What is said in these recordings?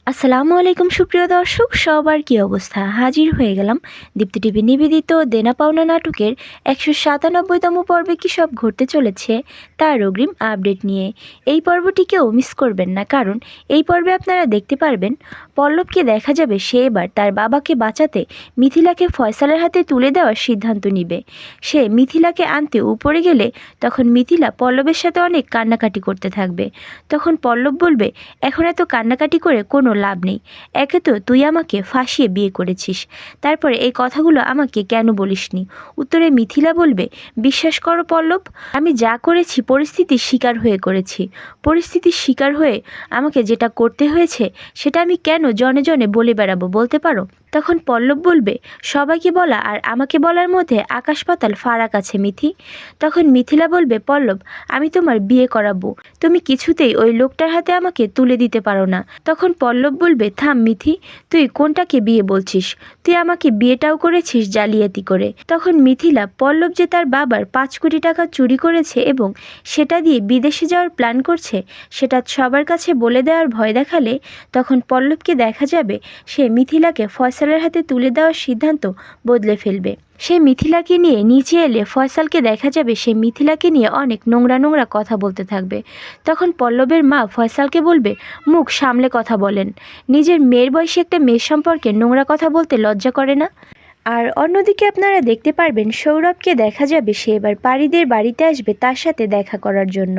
আসসালামু আলাইকুম সুপ্রিয় দর্শক, সবার কি অবস্থা? হাজির হয়ে গেলাম দীপ্তি টিভি নিবেদিত দেনা পাওনা নাটকের 197তম পর্বে কী সব ঘটতে চলেছে তার অগ্রিম আপডেট নিয়ে। এই পর্বটিকেও মিস করবেন না, কারণ এই পর্বে আপনারা দেখতে পারবেন পল্লবকে দেখা যাবে সে এবার তার বাবাকে বাঁচাতে মিথিলাকে ফয়সালের হাতে তুলে দেওয়ার সিদ্ধান্ত নিবে। সে মিথিলাকে আনতে উপরে গেলে তখন মিথিলা পল্লবের সাথে অনেক কান্নাকাটি করতে থাকবে। তখন পল্লব বলবে, এখন এত কান্নাকাটি করে কোনো লাভ নেই। একে তো তুই আমাকে ফাঁসিয়ে বিয়ে করেছিস, তারপরে এই কথাগুলো আমাকে কেন বলিসনি? উত্তরে মিথিলা বলবে, বিশ্বাস করো পল্লব, আমি যা করেছি পরিস্থিতির শিকার হয়ে করেছি। পরিস্থিতির শিকার হয়ে আমাকে যেটা করতে হয়েছে সেটা আমি কেন জনে জনে বলে বেড়াবো বলতে পারো? তখন পল্লব বলবে, সবাইকে বলা আর আমাকে বলার মধ্যে আকাশ পাতাল ফারাক আছে মিথি। তখন মিথিলা বলবে, পল্লব, আমি তোমার বিয়ে করাবো, তুমি কিছুতেই ওই লোকটার হাতে আমাকে তুলে দিতে পারো না। তখন পল্লব বলবে, থাম মিথি, তুই কোনটাকে বিয়ে বলছিস? তুই আমাকে বিয়েটাও করেছিস জালিয়াতি করে। তখন মিথিলা পল্লব যে তার বাবার 5 কোটি টাকা চুরি করেছে এবং সেটা দিয়ে বিদেশে যাওয়ার প্ল্যান করছে সেটা সবার কাছে বলে দেওয়ার ভয় দেখালে তখন পল্লবকে দেখা যাবে সে মিথিলাকে ফয়সালের হাতে তুলে দেওয়ার সিদ্ধান্ত বদলে ফেলবে। সে মিথিলাকে নিয়ে নিচে এলে ফয়সালকে দেখা যাবে সে মিথিলাকে নিয়ে অনেক নোংরা নোংরা কথা বলতে থাকবে। তখন পল্লবের মা ফয়সালকে বলবে, মুখ সামলে কথা বলেন, নিজের মেয়ের বয়সী একটা মেয়ের সম্পর্কে নোংরা কথা বলতে লজ্জা করে না? আর অন্যদিকে আপনারা দেখতে পারবেন সৌরভকে দেখা যাবে সে এবার পারিদের বাড়িতে আসবে তার সাথে দেখা করার জন্য।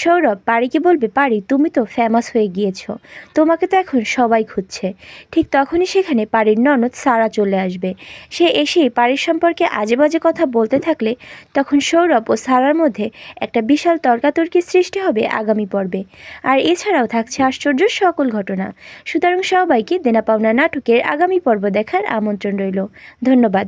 সৌরভ পারিকে বলবে, পারি তুমি তো ফেমাস হয়ে গিয়েছো, তোমাকে তো এখন সবাই খুঁজছে। ঠিক তখনই সেখানে পারির ননদ সারা চলে আসবে। সে এসেই পারির সম্পর্কে আজে বাজে কথা বলতে থাকলে তখন সৌরভ ও সারার মধ্যে একটা বিশাল তর্কাতর্কির সৃষ্টি হবে আগামী পর্বে। আর এছাড়াও থাকছে আশ্চর্য সকল ঘটনা। সুতরাং সবাইকে দেনা পাওনা নাটকের আগামী পর্ব দেখার আমন্ত্রণ রইল। ধন্যবাদ।